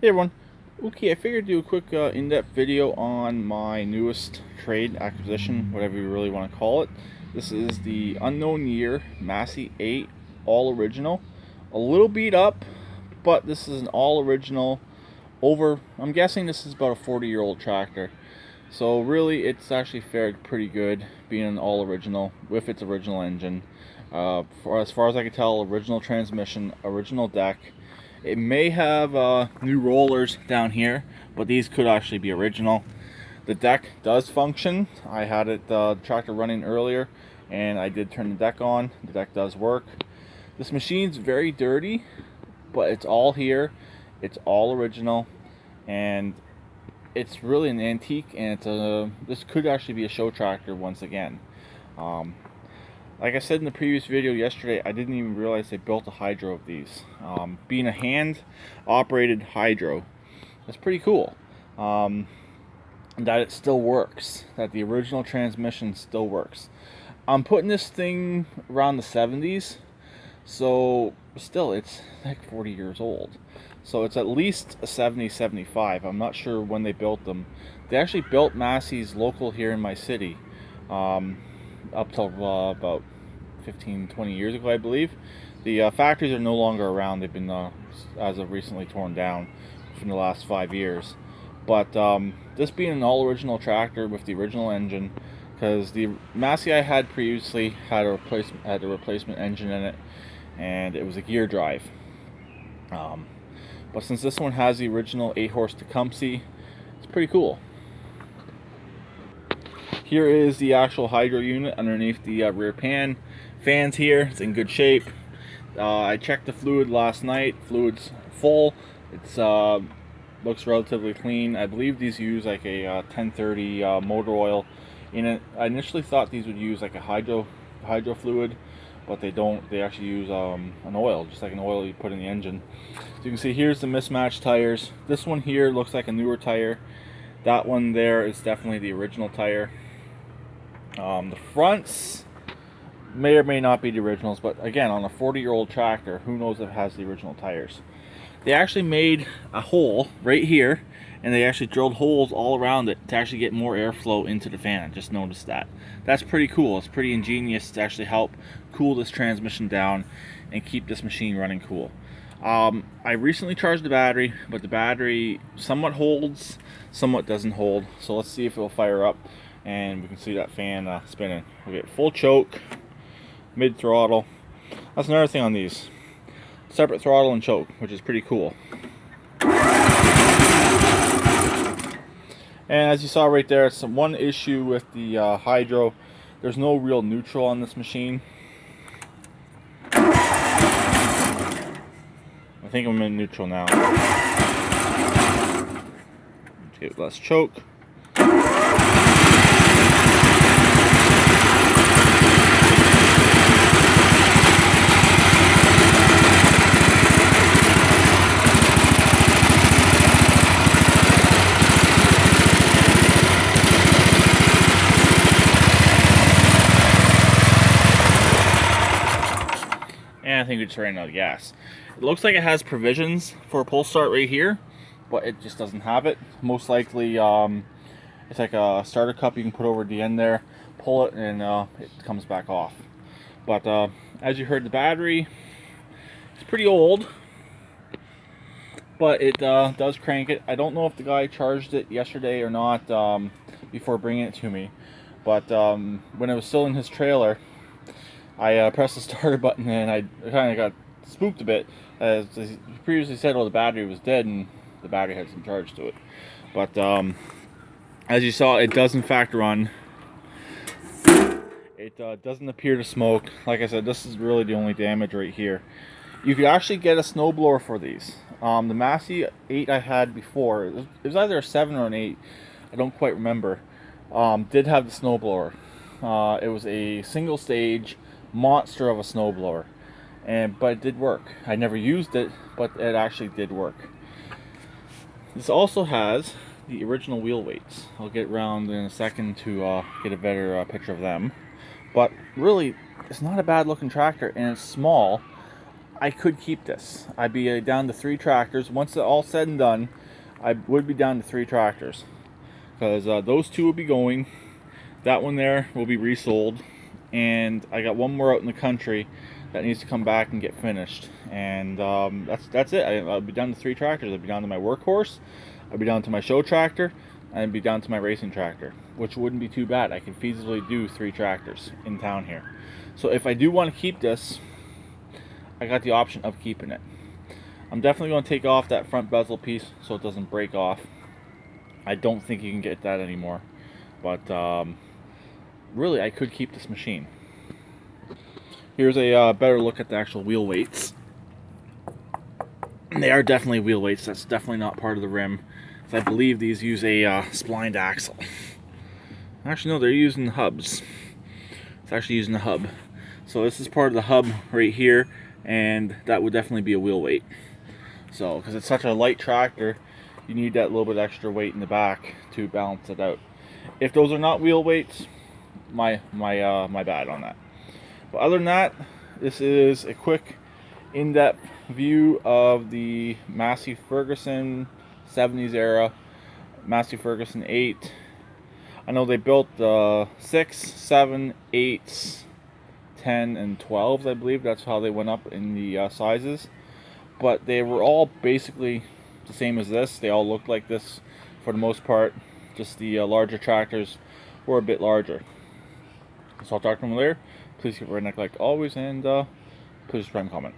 Hey everyone. Okay, I figured do a quick in-depth video on my newest trade acquisition, whatever you really want to call it. This is the unknown year Massey 8 all original. A little beat up, but this is an all original I'm guessing this is about a 40-year-old tractor. So really it's actually fared pretty good being an all original with its original engine. As far as I can tell, original transmission, original deck. It may have new rollers down here, but these could actually be original. The deck does function. I had the tractor running earlier and I did turn the deck on. The deck does work. This machine's very dirty, but it's all here. It's all original and it's really an antique, and this could actually be a show tractor once again. Like I said in the previous video yesterday, I didn't even realize they built a hydro of these. Being a hand-operated hydro, that's pretty cool. That it still works, that the original transmission still works. I'm putting this thing around the 70s, so still it's like 40 years old. So it's at least a 70, 75. I'm not sure when they built them. They actually built Massey's local here in my city. Up till about 15-20 years ago, I believe. The factories are no longer around. They've been as of recently torn down from the last 5 years. But this being an all original tractor with the original engine, because the Massey I had previously had a replacement engine in it, and it was a gear drive. But since this one has the original 8-horse Tecumseh, it's pretty cool. Here is the actual hydro unit underneath the rear pan. Fans here, it's in good shape. I checked the fluid last night. Fluid's full. It's looks relatively clean. I believe these use like a 1030 motor oil in it. I initially thought these would use like a hydro fluid, but they don't. They actually use an oil, just like an oil you put in the engine. So you can see here's the mismatched tires. This one here looks like a newer tire. That one there is definitely the original tire. The fronts may or may not be the originals, but again, on a 40-year-old tractor, who knows if it has the original tires. They actually made a hole right here, and they actually drilled holes all around it to actually get more airflow into the fan. I just noticed that. That's pretty cool. It's pretty ingenious to actually help cool this transmission down and keep this machine running cool. I recently charged the battery, but the battery somewhat holds, somewhat doesn't hold. So let's see if it will fire up, and we can see that fan spinning. We get full choke, mid throttle. That's another thing on these. Separate throttle and choke, which is pretty cool. And as you saw right there, it's one issue with the hydro. There's no real neutral on this machine. I think I'm in neutral now. Get less choke. And I think we just ran out of gas. It looks like it has provisions for a pull start right here, but it just doesn't have it. Most likely, it's like a starter cup you can put over the end there, pull it, and it comes back off. But as you heard, the battery is pretty old, but it does crank it. I don't know if the guy charged it yesterday or not before bringing it to me, but when it was still in his trailer, I pressed the starter button and I kind of got spooked a bit, as he previously said, well, the battery was dead and the battery had some charge to it. But as you saw, it does in fact run. It doesn't appear to smoke. Like I said, this is really the only damage right here. You could actually get a snowblower for these. The Massey 8 I had before, it was either a 7 or an 8, I don't quite remember, did have the snowblower. It was a single stage monster of a snowblower, but it did work. I never used it, but it actually did work. This also has the original wheel weights. I'll get around in a second to get a better picture of them. But really, it's not a bad looking tractor, and it's small. I could keep this. I'd be down to 3 tractors. Once it's all said and done, I would be down to 3 tractors. Because those 2 will be going. That one there will be resold. And I got one more out in the country that needs to come back and get finished. And that's it. I'll be down to 3 tractors. I'll be down to my workhorse. I'll be down to my show tractor. And I'll be down to my racing tractor. Which wouldn't be too bad. I could feasibly do 3 tractors in town here. So if I do want to keep this, I got the option of keeping it. I'm definitely going to take off that front bezel piece so it doesn't break off. I don't think you can get that anymore. But really, I could keep this machine. Here's a better look at the actual wheel weights. They are definitely wheel weights. That's definitely not part of the rim. So I believe these use a splined axle. Actually, no, they're using hubs. It's actually using the hub. So this is part of the hub right here, and that would definitely be a wheel weight. So, because it's such a light tractor, you need that little bit extra weight in the back to balance it out. If those are not wheel weights, my bad on that. But other than that, this is a quick in-depth view of the Massey Ferguson 70s era Massey Ferguson 8. I know they built 6, 7, 8s, 10, and 12s, I believe. That's how they went up in the sizes. But they were all basically the same as this. They all looked like this for the most part. Just the larger tractors were a bit larger. So I'll talk to them later. Please keep redneck like always, and please subscribe and comment.